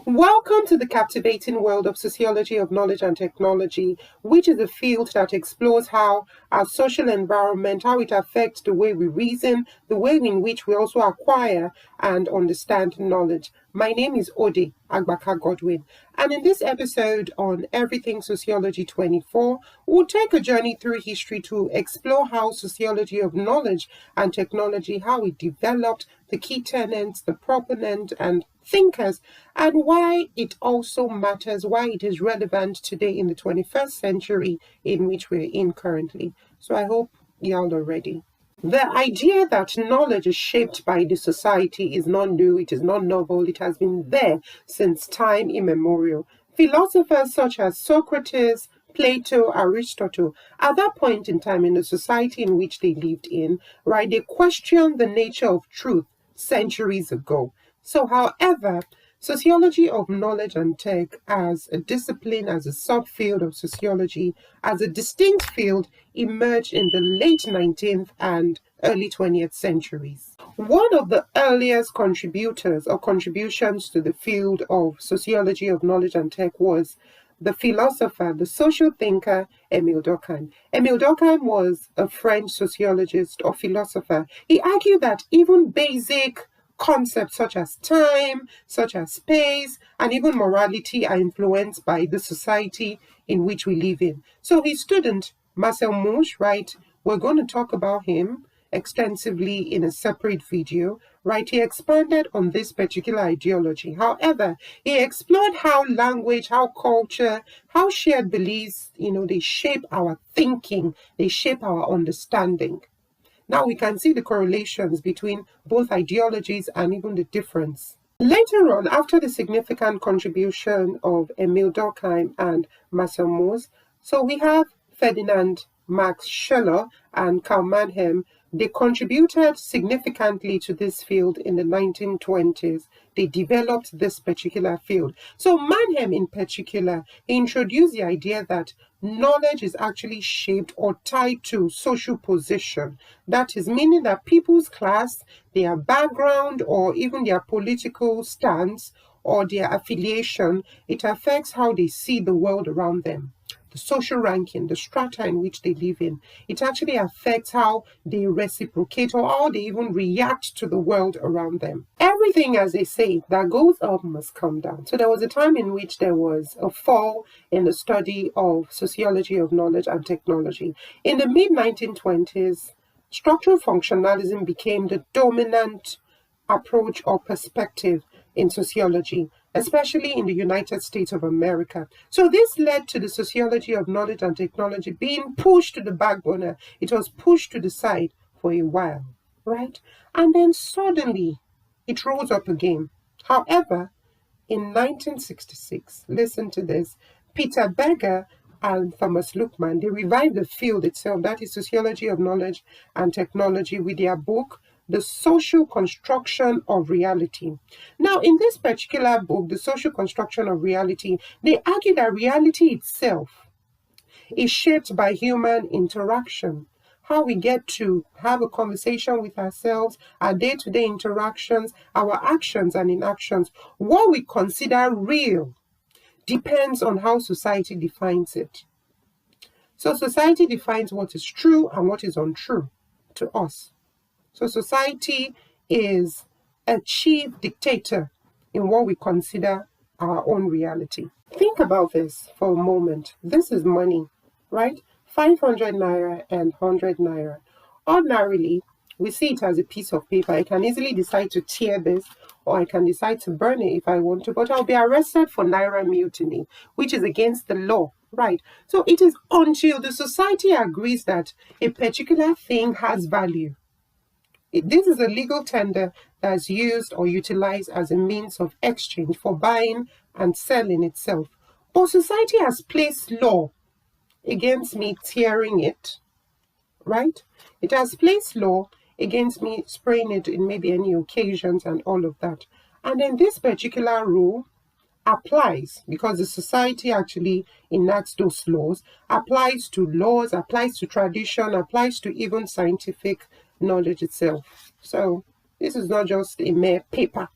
Welcome to the captivating world of sociology of knowledge and technology, which is a field that explores how our social environment, how it affects the way we reason, the way in which we also acquire and understand knowledge. My name is Ode Agbaka Godwin, and in this episode on Everything Sociology 24, we'll take a journey through history to explore how sociology of knowledge and technology, how it developed, the key tenets, the proponents, and thinkers, and why it also matters, why it is relevant today in the 21st century in which we're in currently. So I hope y'all are ready. The idea that knowledge is shaped by the society is not new, it is not novel, it has been there since time immemorial. Philosophers such as Socrates, Plato, Aristotle, at that point in time in the society in which they lived in, right, they questioned the nature of truth centuries ago. So, however, sociology of knowledge and tech as a discipline, as a subfield of sociology, as a distinct field, emerged in the late 19th and early 20th centuries. One of the earliest contributors or contributions to the field of sociology of knowledge and tech was the philosopher, the social thinker, Émile Durkheim. Émile Durkheim was a French sociologist or philosopher. He argued that even basic concepts such as time, such as space, and even morality are influenced by the society in which we live in. So his student, Marcel Mauss, right, we're going to talk about him extensively in a separate video, right? He expanded on this particular ideology. However, he explored how language, how culture, how shared beliefs, they shape our thinking, they shape our understanding. Now we can see the correlations between both ideologies and even the difference. Later on, after the significant contribution of Émile Durkheim and Marcel Mauss, so we have Ferdinand Max Scheler and Karl Mannheim. They contributed significantly to this field in the 1920s. They developed this particular field. So Mannheim in particular introduced the idea that knowledge is actually shaped or tied to social position. That is meaning that people's class, their background, or even their political stance or their affiliation, it affects how they see the world around them. The social ranking, the strata in which they live in, it actually affects how they reciprocate or how they even react to the world around them. Everything, as they say, that goes up must come down. So there was a time in which there was a fall in the study of sociology of knowledge and technology. In the mid-1920s, structural functionalism became the dominant approach or perspective in sociology, especially in the United States of America. So this led to the sociology of knowledge and technology being pushed to the back burner. It was pushed to the side for a while, right? And then suddenly it rose up again. However, in 1966, listen to this, Peter Berger and Thomas Luckmann, they revived the field itself, that is sociology of knowledge and technology, with their book, The Social Construction of Reality. Now, in this particular book, The Social Construction of Reality, they argue that reality itself is shaped by human interaction. How we get to have a conversation with ourselves, our day-to-day interactions, our actions and inactions, what we consider real depends on how society defines it. So society defines what is true and what is untrue to us. So society is a chief dictator in what we consider our own reality. Think about this for a moment. This is money, right? 500 naira and 100 naira. Ordinarily, we see it as a piece of paper. I can easily decide to tear this, or I can decide to burn it if I want to, but I'll be arrested for naira mutiny, which is against the law, right? So it is until the society agrees that a particular thing has value. This is a legal tender that's used or utilized as a means of exchange for buying and selling itself. But society has placed law against me tearing it, right? It has placed law against me spraying it in maybe any occasions and all of that. And then this particular rule applies because the society actually enacts those laws, applies to laws, applies to tradition, applies to even scientific knowledge itself. So this is not just a mere paper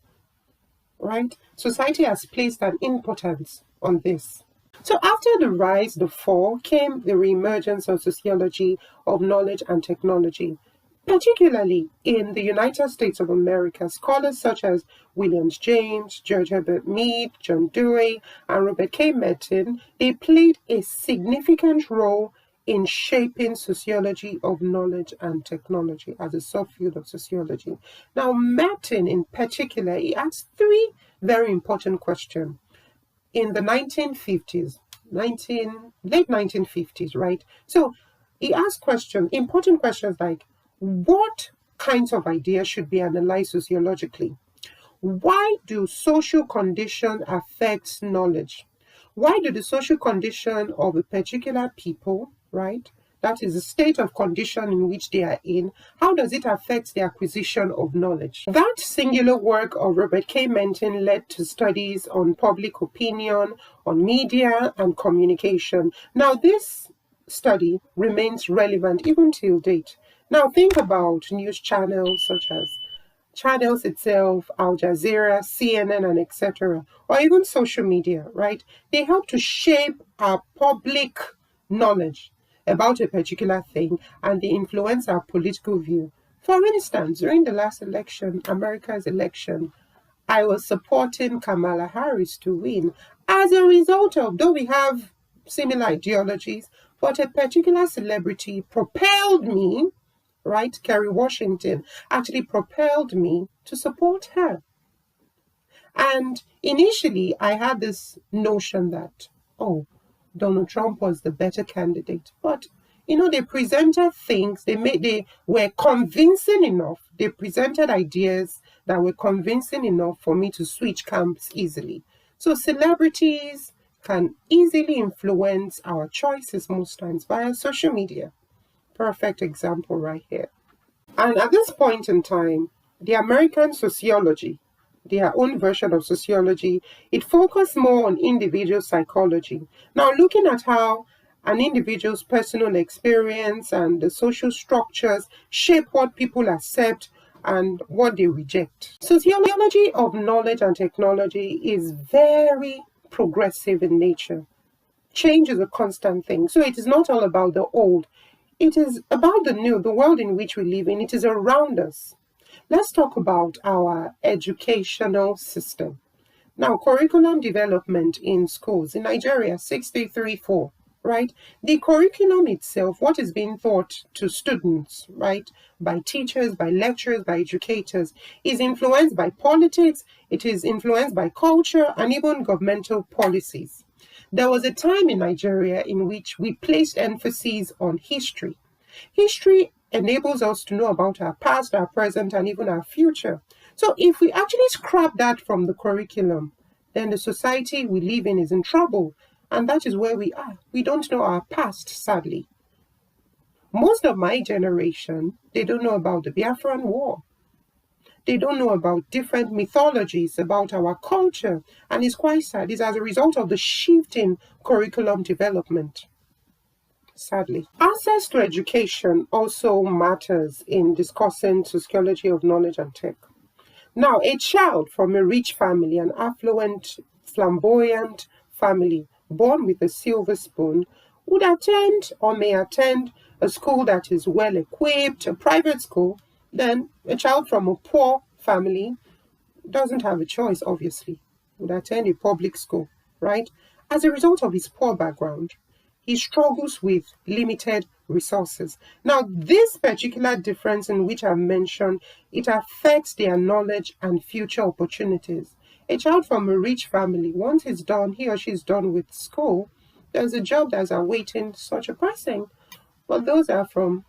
right? Society has placed an importance on this. So after the rise, the fall, came the reemergence of sociology of knowledge and technology. Particularly in the United States of America, scholars such as William James, George Herbert Mead, John Dewey, and Robert K. Merton, they played a significant role in shaping sociology of knowledge and technology as a subfield of sociology. Now, Merton in particular, he asked three very important questions in the 1950s, late 1950s, right? So he asked questions, important questions like, what kinds of ideas should be analyzed sociologically? Why do social conditions affect knowledge? Why do the social condition of a particular people, right? That is the state of condition in which they are in. How does it affect the acquisition of knowledge? That singular work of Robert K. Merton led to studies on public opinion, on media, and communication. Now, this study remains relevant even till date. Now, think about news channels such as channels itself, Al Jazeera, CNN, and etc., or even social media, right? They help to shape our public knowledge about a particular thing and they influence our political view. For instance, during the last election, America's election, I was supporting Kamala Harris to win as a result of, though we have similar ideologies, but a particular celebrity propelled me, right? Kerry Washington actually propelled me to support her. And initially, I had this notion that, oh, Donald Trump was the better candidate. But, they presented things, they were convincing enough. They presented ideas that were convincing enough for me to switch camps easily. So celebrities can easily influence our choices most times via social media. Perfect example right here. And at this point in time, the American sociology, their own version of sociology, it focused more on individual psychology. Now, looking at how an individual's personal experience and the social structures shape what people accept and what they reject. Sociology of knowledge and technology is very progressive in nature. Change is a constant thing. So it is not all about the old. It is about the new, the world in which we live in. It is around us. Let's talk about our educational system. Now, curriculum development in schools in Nigeria, 6334, right? The curriculum itself, what is being taught to students, right, by teachers, by lecturers, by educators, is influenced by politics, it is influenced by culture, and even governmental policies. There was a time in Nigeria in which we placed emphasis on history. History enables us to know about our past, our present, and even our future. So if we actually scrap that from the curriculum, then the society we live in is in trouble. And that is where we are. We don't know our past, sadly. Most of my generation, they don't know about the Biafran War. They don't know about different mythologies about our culture. And it's quite sad. It's as a result of the shift in curriculum development. Sadly. Access to education also matters in discussing sociology of knowledge and tech. Now, a child from a rich family, an affluent, flamboyant family, born with a silver spoon, would attend or may attend a school that is well equipped, a private school. Then a child from a poor family doesn't have a choice, obviously, would attend a public school, right? As a result of his poor background, he struggles with limited resources. Now, this particular difference in which I've mentioned, it affects their knowledge and future opportunities. A child from a rich family, once he's done, he or she's done with school, there's a job that's awaiting such a person. But those are from,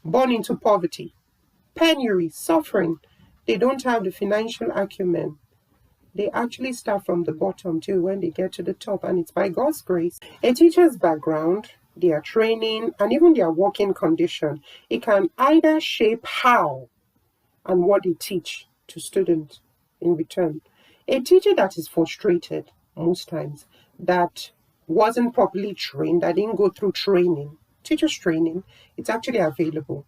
born into poverty, penury, suffering. They don't have the financial acumen. They actually start from the bottom too when they get to the top, and it's by God's grace. A teacher's background, their training, and even their working condition, it can either shape how and what they teach to students in return. A teacher that is frustrated most times, that wasn't properly trained, that didn't go through training, teacher's training, it's actually available.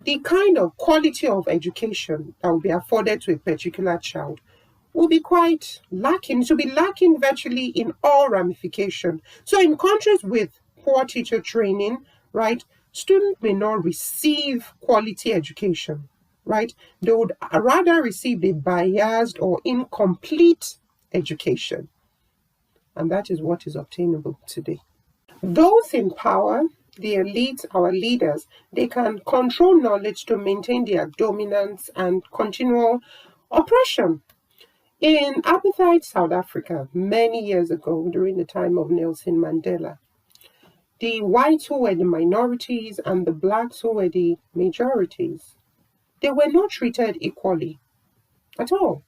The kind of quality of education that will be afforded to a particular child will be quite lacking. It will be lacking virtually in all ramification. So in countries with poor teacher training, right, students may not receive quality education, right? They would rather receive a biased or incomplete education. And that is what is obtainable today. Those in power, the elites, our leaders, they can control knowledge to maintain their dominance and continual oppression. In apartheid South Africa, many years ago, during the time of Nelson Mandela, the whites who were the minorities and the blacks who were the majorities, they were not treated equally at all.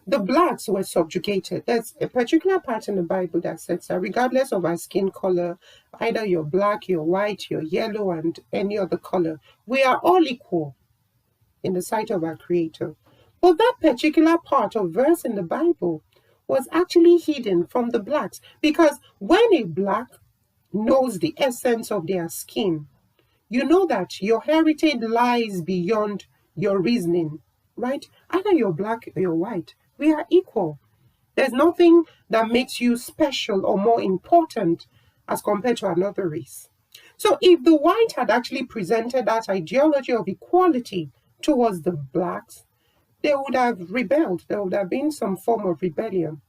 The blacks were subjugated. There's a particular part in the Bible that says that regardless of our skin color, either you're black, you're white, you're yellow, and any other color, we are all equal in the sight of our Creator. But that particular part of verse in the Bible was actually hidden from the blacks, because when a black knows the essence of their skin, you know that your heritage lies beyond your reasoning, right? Either you're black or you're white. We are equal. There's nothing that makes you special or more important as compared to another race. So if the white had actually presented that ideology of equality towards the blacks, they would have rebelled. There would have been some form of rebellion.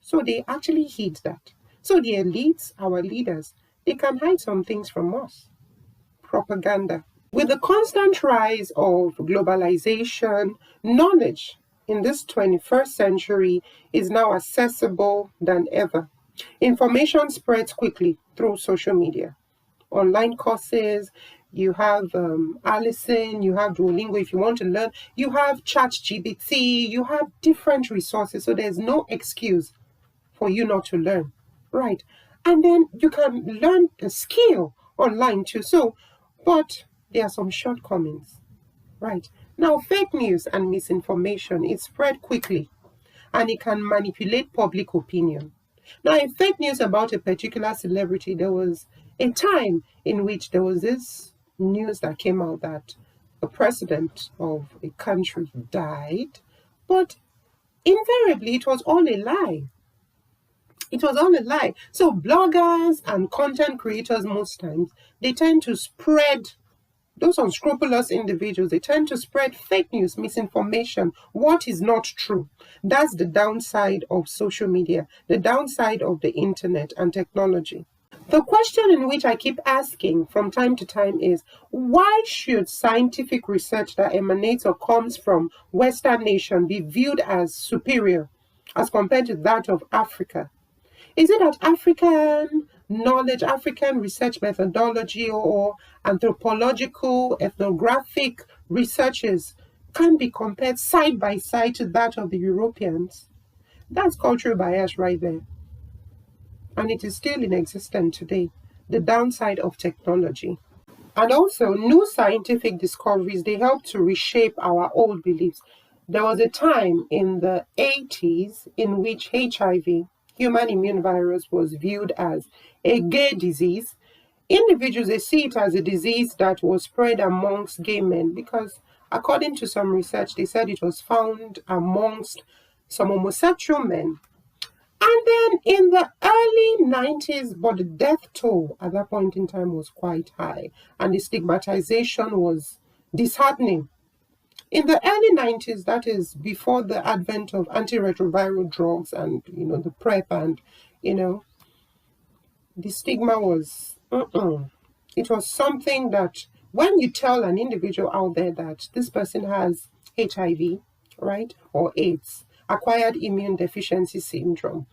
So they actually hid that. So the elites, our leaders, they can hide some things from us. Propaganda. With the constant rise of globalization, knowledge in this 21st century is now accessible than ever. Information spreads quickly through social media. Online courses, you have Allison, you have Duolingo if you want to learn, you have ChatGPT, you have different resources, so there's no excuse for you not to learn, right? And then you can learn a skill online too. So, but there are some shortcomings, right? Now, fake news and misinformation is spread quickly and it can manipulate public opinion. Now, in fake news about a particular celebrity, there was a time in which there was this news that came out that the president of a country died, but invariably it was all a lie. It was all a lie. So bloggers and content creators most times, they tend to spread, those unscrupulous individuals, they tend to spread fake news, misinformation, what is not true. That's the downside of social media, the downside of the internet and technology. The question in which I keep asking from time to time is, why should scientific research that emanates or comes from Western nations be viewed as superior as compared to that of Africa? Is it that African knowledge, African research methodology, or anthropological, ethnographic researches can be compared side by side to that of the Europeans? That's cultural bias right there. And it is still in existence today, the downside of technology. And also, new scientific discoveries, they help to reshape our old beliefs. There was a time in the 80s in which HIV, human immune virus, was viewed as a gay disease. Individuals, they see it as a disease that was spread amongst gay men because, according to some research, they said it was found amongst some homosexual men. And then in the early 90s, but the death toll at that point in time was quite high, and the stigmatization was disheartening. In the early 90s, that is before the advent of antiretroviral drugs and, the PrEP and, the stigma was, it was something that when you tell an individual out there that this person has HIV, right, or AIDS, acquired immune deficiency syndrome,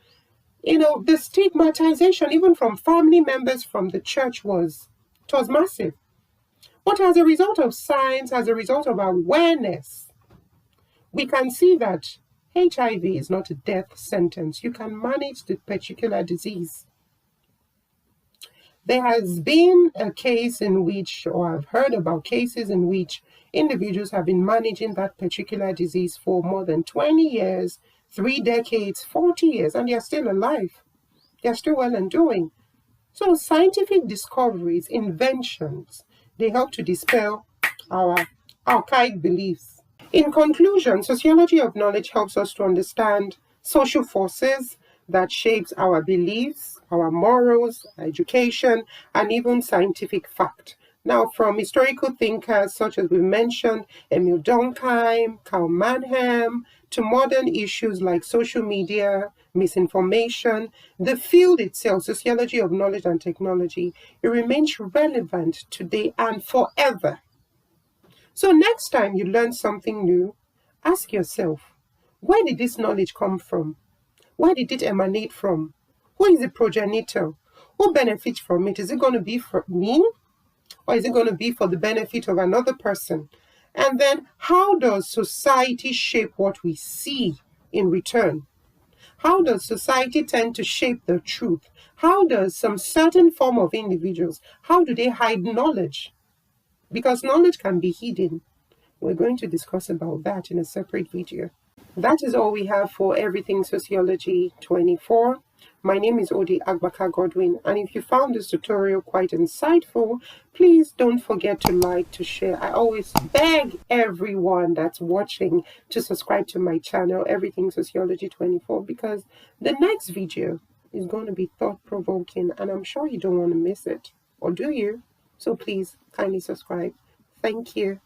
the stigmatization, even from family members from the church, was massive. But as a result of science, as a result of awareness, we can see that HIV is not a death sentence. You can manage the particular disease. There has been a case in which, or I've heard about cases in which individuals have been managing that particular disease for more than 20 years, 3 decades, 40 years, and they're still alive. They're still well and doing. So scientific discoveries, inventions, they help to dispel our archaic beliefs. In conclusion, sociology of knowledge helps us to understand social forces that shapes our beliefs, our morals, our education, and even scientific fact. Now, from historical thinkers such as we mentioned, Émile Durkheim, Karl Mannheim, to modern issues like social media, misinformation, the field itself, sociology of knowledge and technology, it remains relevant today and forever. So next time you learn something new, ask yourself, where did this knowledge come from? Where did it emanate from? Who is the progenitor? Who benefits from it? Is it going to be for me? Or is it going to be for the benefit of another person? And then how does society shape what we see in return? How does society tend to shape the truth? How does some certain form of individuals, how do they hide knowledge? Because knowledge can be hidden. We're going to discuss about that in a separate video. That is all we have for Everything Sociology 24. My name is Odi Agbaka Godwin, and if you found this tutorial quite insightful, please don't forget to like, to share. I always beg everyone that's watching to subscribe to my channel, Everything Sociology 24, because the next video is going to be thought-provoking, and I'm sure you don't want to miss it. Or do you? So please, kindly subscribe. Thank you.